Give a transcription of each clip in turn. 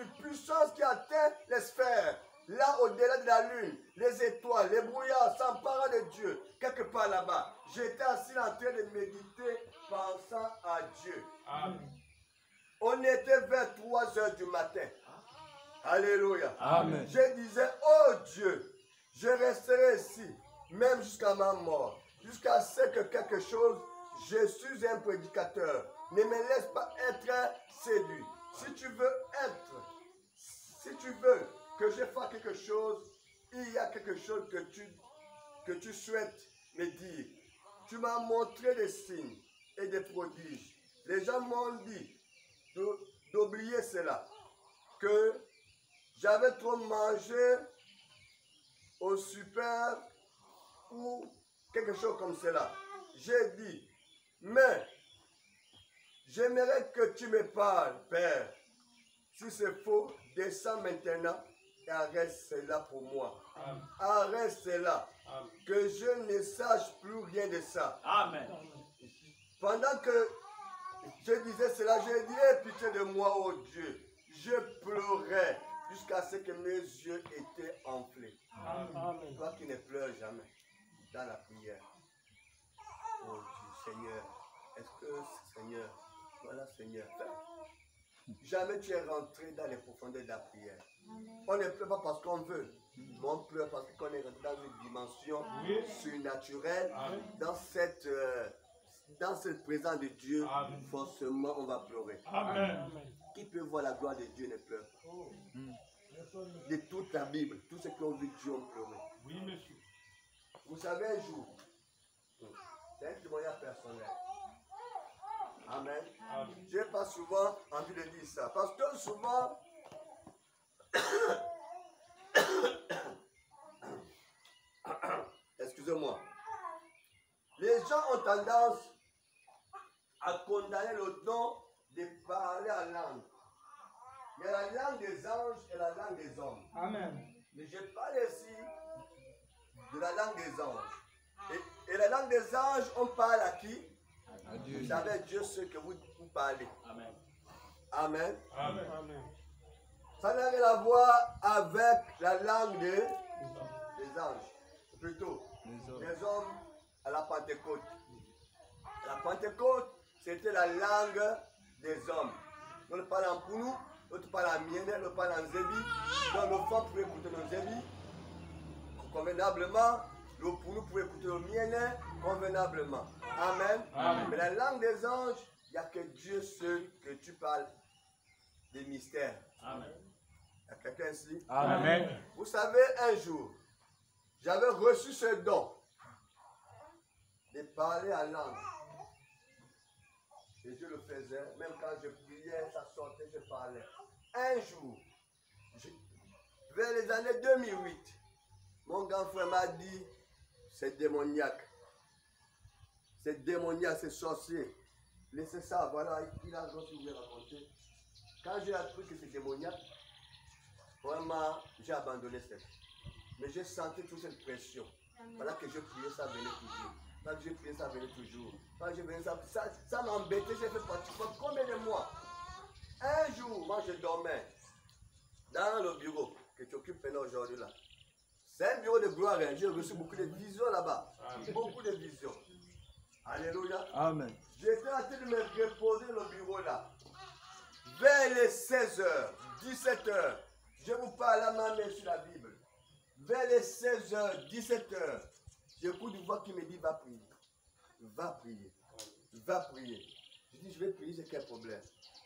une puissance qui atteint les sphères. Là, au-delà de la lune, les étoiles, les brouillards s'emparant de Dieu. Quelque part là-bas, j'étais assis en train de méditer, pensant à Dieu. Amen. On était vers 3 heures du matin. Alléluia. Amen. Je disais, oh Dieu, je resterai ici, même jusqu'à ma mort, jusqu'à ce que quelque chose, je suis un prédicateur. Ne me laisse pas être séduit. Si tu veux que je fasse quelque chose, il y a quelque chose que tu souhaites me dire. Tu m'as montré des signes et des prodiges. Les gens m'ont dit d'oublier cela, que j'avais trop mangé au super ou quelque chose comme cela. J'ai dit, mais j'aimerais que tu me parles, Père. Si c'est faux, descends maintenant et arrête cela pour moi. Amen. Arrête cela. Amen. Que je ne sache plus rien de ça. Amen. Pendant que je disais cela, j'ai dit, aie pitié de moi, oh Dieu. Je pleurais jusqu'à ce que mes yeux étaient enflés. Amen. Toi qui ne pleures jamais dans la prière. Oh Dieu, Seigneur, est-ce que, Seigneur, voilà Seigneur, jamais tu es rentré dans les profondeurs de la prière. On ne pleure pas parce qu'on veut, mais on pleure parce qu'on est rentré dans une dimension surnaturelle, dans cette présence de Dieu. Amen. Forcément on va pleurer. Amen. Qui peut voir la gloire de Dieu ne pleure pas. De toute la Bible, tous ceux qui ont vu Dieu ont pleuré. Oui, monsieur. Vous savez, un jour, c'est un témoignage personnel. Amen. Amen. Je n'ai pas souvent envie de dire ça. Parce que souvent, excusez-moi, les gens ont tendance à condamner le don de parler en langue. Il y a la langue des anges et la langue des hommes. Amen. Mais je parle ici de la langue des anges. Et la langue des anges, on parle à qui? À Dieu. Vous savez, Dieu sait que vous parlez. Amen. Amen. Amen. Amen. Ça n'a rien à voir avec la langue des anges. Plutôt, les hommes à la Pentecôte. La Pentecôte, c'était la langue des hommes. On parle en Pounou, l'autre parle en Mienne, l'autre parle en Zébi. Donc nos femmes pouvaient écouter nos Zébi convenablement. Le Pounou pouvait écouter le Mienne convenablement. Amen. Amen. Mais la langue des anges, il n'y a que Dieu seul que tu parles des mystères. Amen. Il y a quelqu'un ici? Amen. Vous savez, un jour, j'avais reçu ce don de parler en langue. Et je le faisais, même quand je priais, ça sortait, je parlais. Un jour, vers les années 2008, mon grand frère m'a dit, c'est démoniaque. C'est démoniaque, c'est sorcier. Laissez ça, voilà, il a raison de raconter. Quand j'ai appris que c'est démoniaque, vraiment, j'ai abandonné cette. Mais j'ai senti toute cette pression. Voilà que je priais, ça venait toujours. Quand je priais, ça venait toujours. Quand je venais, ça m'embêtait, j'ai fait pratiquement combien de mois. Un jour, moi je dormais dans le bureau que tu occupes maintenant aujourd'hui là. C'est un bureau de gloire, hein. J'ai reçu beaucoup de visions là-bas. Beaucoup de visions. Alléluia. Amen. J'étais en train de me reposer dans le bureau là. Vers les 16h, 17h, je vous parle à ma main sur la Bible. Vers les 16h, 17h, j'écoute une voix qui me dit va prier. Va prier. Va prier. Je dis je vais prier, j'ai quel problème?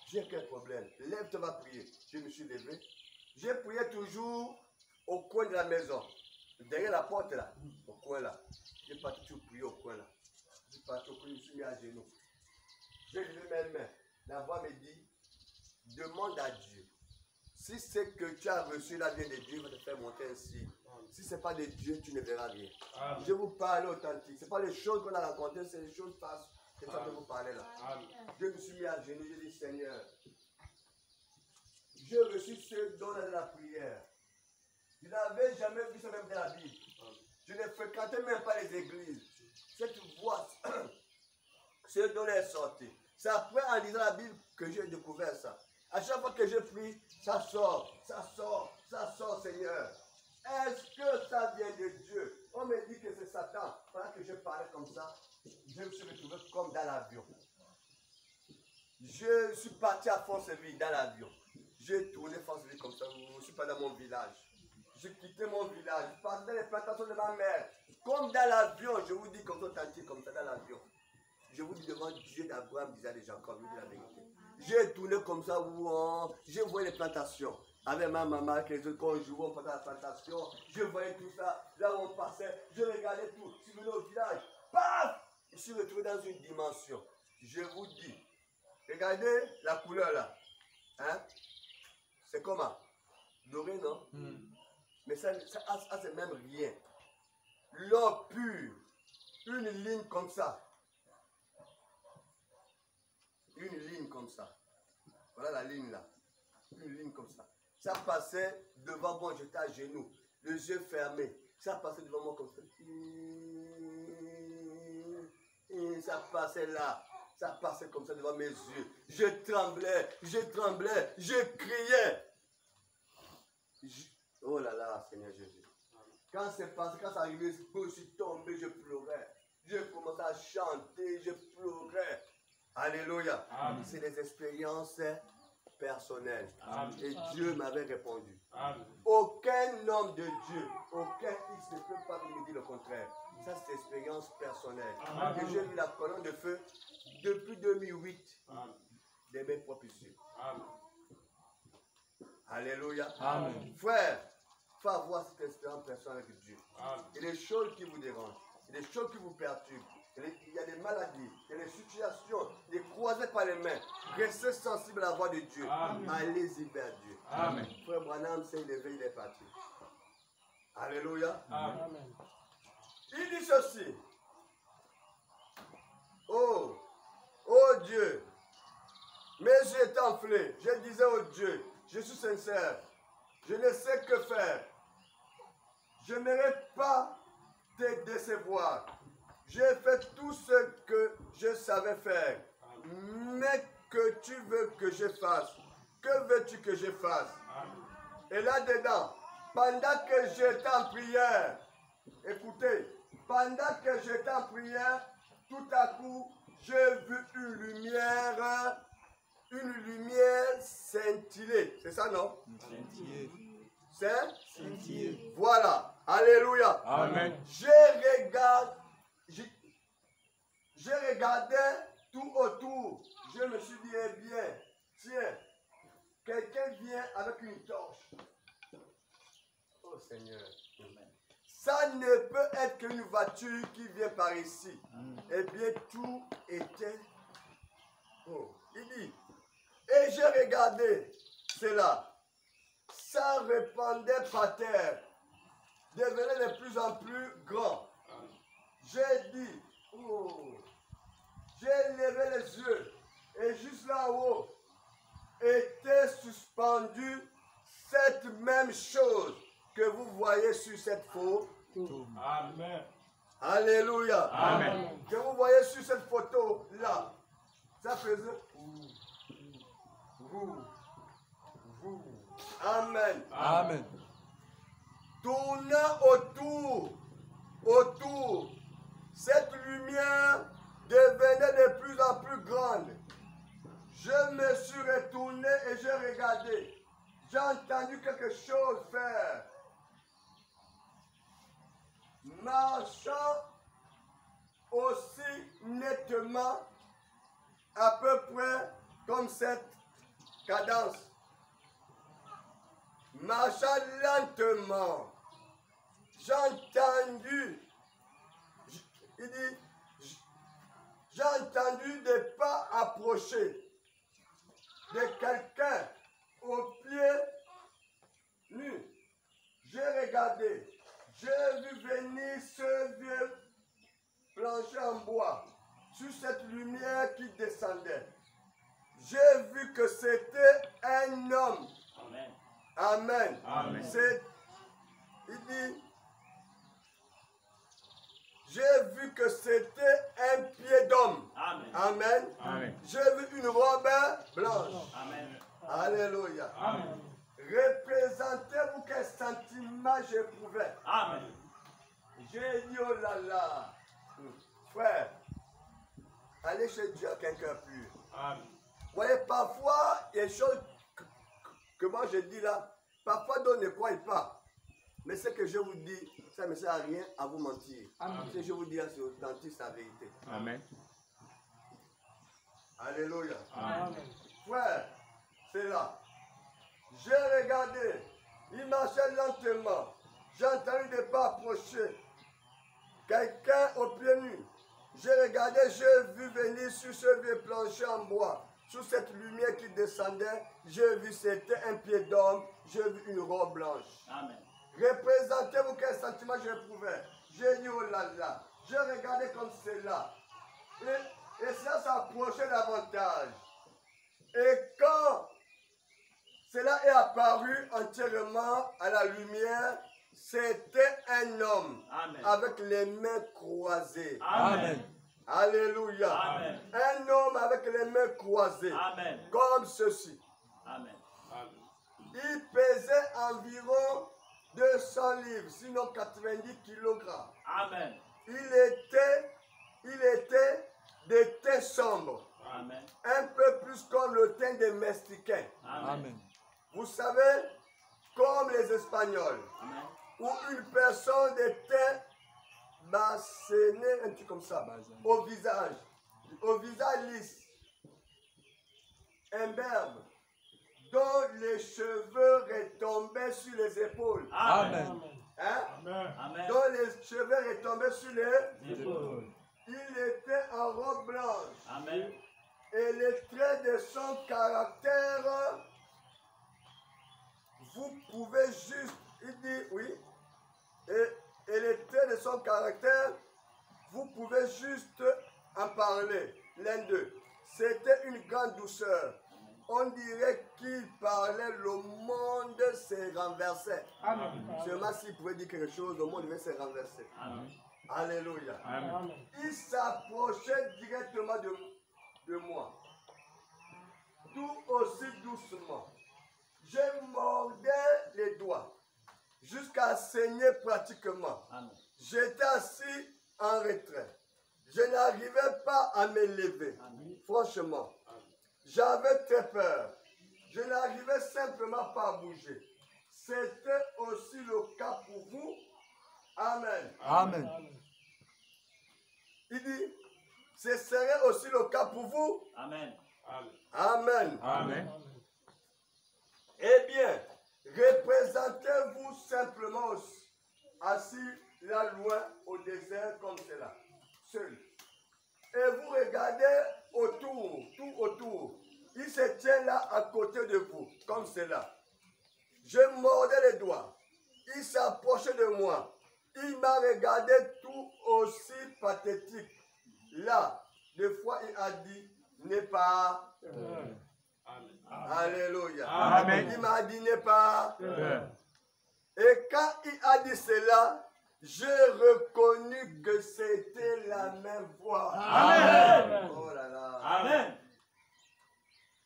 J'ai quel problème? Lève-toi, va prier. Je me suis levé. J'ai prié toujours au coin de la maison. Derrière la porte là, au coin là. J'ai parti toujours prier au coin là. Je suis parti au coin, je me suis mis à genoux. J'ai levé mes mains. La voix me dit, demande à Dieu. Si c'est que tu as reçu la vie de Dieu, il va te faire monter ainsi. Si ce n'est pas de Dieu, tu ne verras rien. Amen. Je vous parle authentique. Ce n'est pas les choses qu'on a racontées, c'est les choses passent. C'est ça que vous parlez là. Amen. Je me suis mis à genoux, j'ai dit Seigneur, j'ai reçu ce don de la prière. Je n'avais jamais vu ça même dans la Bible. Je ne fréquentais même pas les églises. Cette voix, ce don est sorti. C'est après en lisant la Bible que j'ai découvert ça. À chaque fois que je prie, ça sort, ça sort, ça sort, Seigneur. Est-ce que ça vient de Dieu? On me dit que c'est Satan. Pendant que je parlais comme ça, je me suis retrouvé comme dans l'avion. Je suis parti à Fonceville dans l'avion. J'ai tourné Fonceville comme ça. Je ne suis pas dans mon village. J'ai quitté mon village. Je partais dans les plantations de ma mère. Comme dans l'avion, je vous dis comme ça, tantier, comme ça dans l'avion. Je vous dis devant Dieu d'Abraham, disait déjà encore, je vous dis la vérité. J'ai tourné comme ça, je voyais les plantations. Avec ma maman, avec les autres, quand on jouait, on passait à la plantation. Je voyais tout ça. Là où on passait, je regardais tout. Je suis venu au village. Paf! Je suis retrouvé dans une dimension. Je vous dis, regardez la couleur là. Hein? C'est comment? Doré, non? Mais ça c'est même rien. L'or pur. Une ligne comme ça. Une ligne comme ça. Voilà la ligne là. Une ligne comme ça. Ça passait devant moi, j'étais à genoux. Les yeux fermés. Ça passait devant moi comme ça. Ça passait là. Ça passait comme ça devant mes yeux. Je tremblais, je criais. Oh là là, Seigneur Jésus. Quand c'est passé, quand ça arrivait, je suis tombé, je pleurais. Je commençais à chanter, je pleurais. Alléluia. C'est des expériences personnelles. Amen. Et Dieu m'avait répondu. Amen. Aucun homme de Dieu, aucun X ne peut pas me dire le contraire. Ça, c'est une expérience personnelle. Et j'ai vu la colonne de feu depuis 2008 de mes propres yeux. Amen. Alléluia. Amen. Frère, il faut avoir cette expérience personnelle avec Dieu. Amen. Il y a des choses qui vous dérangent, il y a des choses qui vous perturbent. Il y a des maladies, il y a des situations, des croisés par les mains. Restez sensible à la voix de Dieu. Allez-y vers Dieu. Amen. Frère Branham s'est levé, il est parti. Alléluia. Amen. Il dit ceci. Oh Dieu, mes yeux étaient enflés. Je disais au Dieu, je suis sincère. Je ne sais que faire. Je n'aimerais pas te décevoir. J'ai fait tout ce que je savais faire. Mais que tu veux que je fasse? Que veux-tu que je fasse? Et là-dedans, pendant que j'étais en prière, écoutez, pendant que j'étais en prière, tout à coup, j'ai vu une lumière scintiller. C'est ça, non? Scintiller. Scintiller. Voilà. Alléluia. Amen. J'ai regardé tout autour. Je me suis dit, eh bien, tiens, quelqu'un vient avec une torche. Oh Seigneur. Ça ne peut être qu'une voiture qui vient par ici. Eh bien, tout était... Oh, il dit, et j'ai regardé cela. Ça répandait par terre, devenait de plus en plus grand. J'ai dit, oh, j'ai levé les yeux et juste là-haut était suspendue cette même chose que vous voyez sur cette photo. Amen. Alléluia. Amen. Que vous voyez sur cette photo là. Ça faisait. Amen. Amen. Tournant autour, cette lumière devenait de plus en plus grande. Je me suis retourné et j'ai regardé. J'ai entendu quelque chose faire. Marchant aussi nettement, à peu près comme cette cadence. Marchant lentement. J'ai entendu, il dit, j'ai entendu des pas approcher de quelqu'un au pied nu. J'ai regardé, j'ai vu venir ce vieux plancher en bois sur cette lumière qui descendait. J'ai vu que c'était un homme. Amen. Amen. Amen. Il dit, j'ai vu que c'était un pied d'homme. Amen. Amen. Amen. J'ai vu une robe blanche. Amen. Alléluia. Amen. Représentez-vous quel sentiment j'éprouvais. Amen. J'ai dit, oh là là. Frère, allez chez Dieu avec un cœur pur. Amen. Vous voyez, parfois, il y a des choses que moi je dis là. Parfois, d'autres ne croient pas. Mais ce que je vous dis, ça ne sert à rien à vous mentir. Amen. Ce que je vous dis, c'est authentique, c'est la vérité. Amen. Alléluia. Amen. Frère, c'est là. J'ai regardé, il marchait lentement. J'ai entendu des pas approcher. Quelqu'un aux pieds nus. J'ai regardé, j'ai vu venir sur ce vieux plancher en bois. Sous cette lumière qui descendait, j'ai vu c'était un pied d'homme, j'ai vu une robe blanche. Amen. Représentez-vous quel sentiment j'éprouvais. J'ai dit, oh là là. J'ai regardé comme cela. Et ça s'approchait davantage. Et quand cela est apparu entièrement à la lumière, c'était un homme Amen. avec les mains croisées. Amen. Alléluia. Amen. Un homme avec les mains croisées. Amen. Comme ceci. Amen. Il pesait environ 200 livres, sinon 90 kilogrammes. Amen. Il était de teint sombre, Amen. un peu plus comme le teint des Mexicains. Amen. Vous savez, comme les Espagnols, Amen. où une personne de teint basséné, un truc comme ça, au visage lisse, imberbe, dont les cheveux retombaient sur les épaules. Amen. Hein? Amen. Dont les cheveux retombaient sur les... Épaules. Il était en robe blanche. Amen. Et les traits de son caractère, vous pouvez juste... Il dit, oui. Et les traits de son caractère, vous pouvez juste en parler. L'un d'eux. C'était une grande douceur. On dirait qu'il parlait, le monde s'est renversé. Amen. Seulement s'il pouvait dire quelque chose, le monde devait se renverser. Amen. Alléluia. Amen. Il s'approchait directement de moi. Tout aussi doucement. Je mordais les doigts jusqu'à saigner pratiquement. Amen. J'étais assis en retrait. Je n'arrivais pas à me lever. Amen. Franchement, j'avais très peur. Je n'arrivais simplement pas à bouger. C'était aussi le cas pour vous. Amen. Amen. Il dit, ce serait aussi le cas pour vous. Amen. Amen. Amen. Eh bien, représentez-vous simplement assis là loin au désert comme cela, seul. Et vous regardez autour, tout autour. Il se tient là à côté de vous, comme cela. Je mordais les doigts. Il s'approchait de moi. Il m'a regardé tout aussi pathétique. Là, des fois, il a dit, n'est pas. Alléluia. Amen. Il m'a dit, n'est pas. Peur. Et quand il a dit cela, j'ai reconnu que c'était la même voix. Amen. Oh là là. Amen.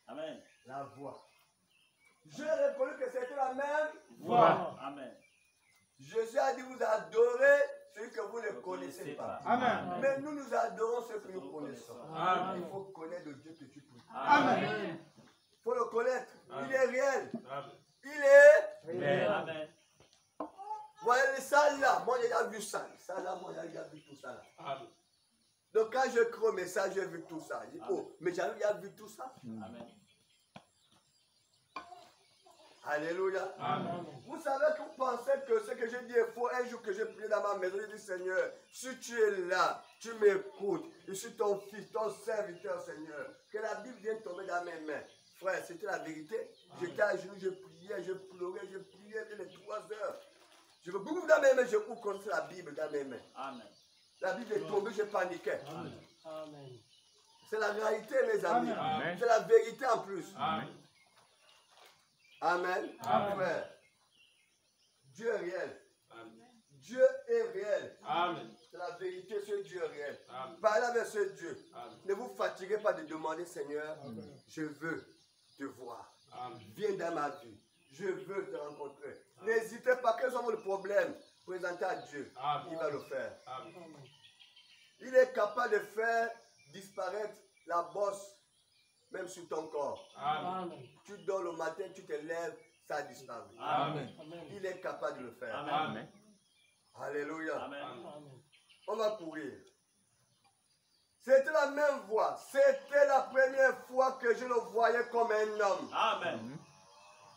Amen. La voix. J'ai reconnu que c'était la même Voix. Amen. Jésus a dit, vous adorez celui que vous ne connaissez pas. Amen. Mais nous, nous adorons ceux que nous connaissons. Amen. Il faut connaître le Dieu que tu pries. Amen. Il faut le connaître. Il est réel. Amen. Il est... Amen. Voyez ça là. Moi, j'ai déjà vu ça. Ça là, moi, j'ai déjà vu tout ça là. Amen. Donc, quand je crée au message, j'ai vu tout ça. Je dis, oh, mais j'avais déjà vu tout ça. Amen. Alléluia. Amen. Vous savez que vous pensez que ce que je dis est faux. Un jour que j'ai prié dans ma maison, j'ai dit, Seigneur, si tu es là, tu m'écoutes. Je suis ton fils, ton serviteur, Seigneur. Que la Bible vienne tomber dans mes mains. Frère, c'était la vérité. J'étais à genoux, je priais, je pleurais, je priais les 3 heures. Je veux beaucoup dans mes mains, je ouvre la Bible dans mes mains. Amen. La Bible est tombée, je paniquais. Amen. C'est la réalité, mes amis. Amen. C'est la vérité en plus. Amen. Amen. Amen. Frère, Dieu est réel. Amen. Dieu est réel. Amen. C'est la vérité, ce Dieu est réel. Amen. Parlez avec ce Dieu. Amen. Ne vous fatiguez pas de demander, Seigneur, je veux te voir. Viens dans ma vie. Je veux te rencontrer. N'hésitez pas, quels sont vos problèmes? Présentez à Dieu. Il va le faire. Il est capable de faire disparaître la bosse, même sur ton corps. Amen. Tu dors le matin, tu te lèves, ça a disparu. Amen. Il est capable de le faire. Amen. Alléluia. Amen. Amen. On va courir. C'était la même voix. C'était la première fois que je le voyais comme un homme. Amen.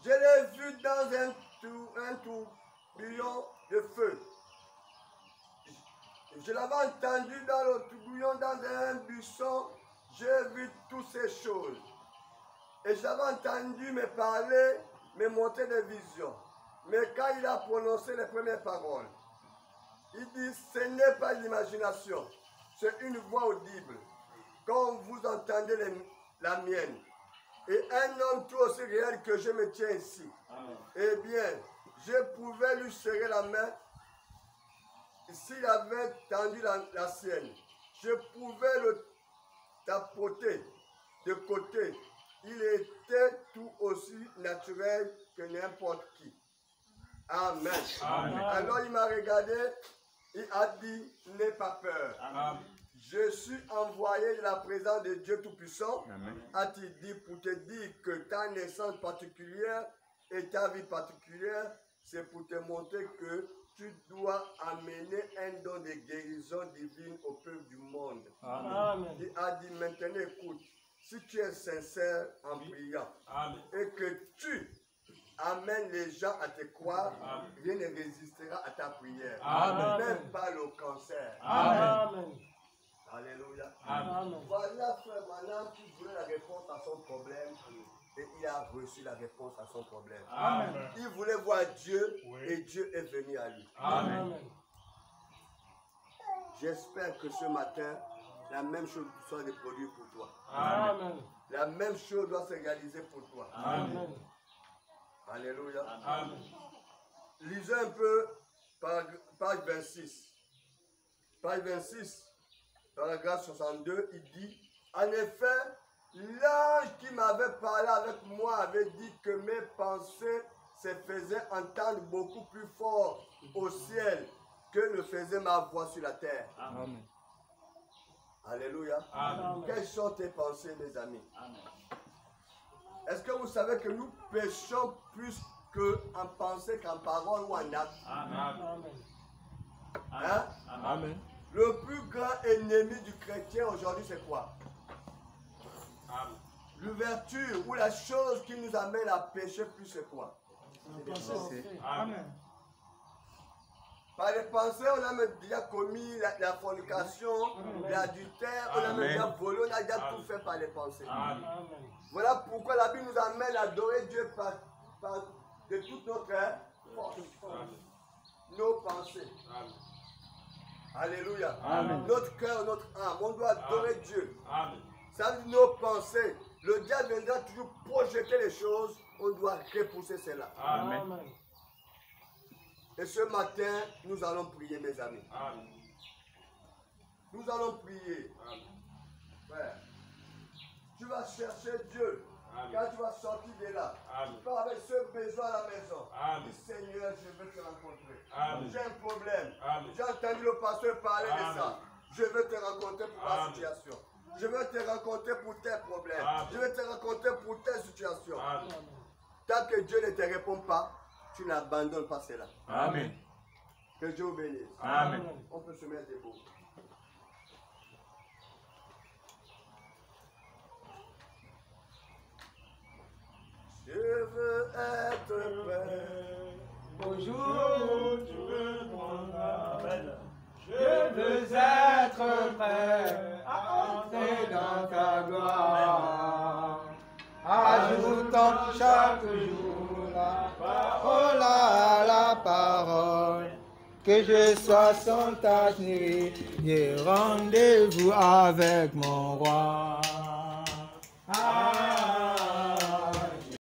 Je l'ai vu dans un tourbillon de feu. Je l'avais entendu dans le tourbillon, dans un buisson. J'ai vu toutes ces choses. Et je l'avais entendu me parler, me montrer des visions. Mais quand il a prononcé les premières paroles, il dit, ce n'est pas l'imagination, c'est une voix audible. Quand vous entendez la mienne, et un homme tout aussi réel que je me tiens ici, eh bien, je pouvais lui serrer la main s'il avait tendu la sienne. Je pouvais le tapoter de côté. Il était tout aussi naturel que n'importe qui. Amen. Amen. Alors il m'a regardé, il a dit, n'aie pas peur. Amen. Je suis envoyé de la présence de Dieu Tout-Puissant, a-t-il dit, pour te dire que ta naissance particulière et ta vie particulière, c'est pour te montrer que tu dois amener un don de guérison divine au peuple du monde. Amen. Il a dit, maintenant écoute, si tu es sincère en priant et que tu amènes les gens à te croire, rien ne résistera à ta prière. Amen. Même pas le cancer. Amen. Alléluia. Amen. Voilà, frère Branham qui voulait la réponse à son problème et il a reçu la réponse à son problème. Amen. Il voulait voir Dieu et Dieu est venu à lui. Amen. J'espère que ce matin, la même chose soit reproduite pour toi. Amen. La même chose doit se réaliser pour toi. Amen. Alléluia. Amen. Lisez un peu page 26. Page 26, paragraphe 62, il dit, en effet, l'ange qui m'avait parlé avec moi avait dit que mes pensées se faisaient entendre beaucoup plus fort au ciel que ne faisait ma voix sur la terre. Amen. Alléluia. Amen. Quelles sont tes pensées, mes amis? Amen. Est-ce que vous savez que nous péchons plus qu'en pensée qu'en parole ou en acte? Amen. Hein? Amen. Le plus grand ennemi du chrétien aujourd'hui, c'est quoi? L'ouverture ou la chose qui nous amène à pécher plus, c'est quoi? Amen. Par les pensées, on a même déjà commis la fornication, l'adultère, on a même déjà volé, on a déjà tout fait par les pensées. Amen. Voilà pourquoi la Bible nous amène à adorer Dieu de toute notre force, nos pensées. Alléluia. Amen. Notre cœur, notre âme, on doit adorer Dieu. Amen. Ça veut dire nos pensées. Le diable viendra toujours projeter les choses, on doit repousser cela. Amen. Et ce matin, nous allons prier, mes amis. Nous allons prier. Frère, tu vas chercher Dieu. Quand tu vas sortir de là, tu pars avec ce besoin à la maison. Dis, Seigneur, je veux te rencontrer. J'ai un problème. J'ai entendu le pasteur parler de ça. Je veux te rencontrer pour la situation. Je veux te rencontrer pour tes problèmes. Je veux te rencontrer pour tes situations. Tant que Dieu ne te répond pas, tu n'abandonnes pas cela. Amen. Que Dieu vous bénisse. Amen. On peut se mettre debout. Je veux être prêt. Bonjour, tu veux prendre. Je veux être prêt à entrer dans ta gloire. Ajoutant chaque jour la parole à la parole. Que je sois sans tache ni rendez-vous avec mon roi. Amen.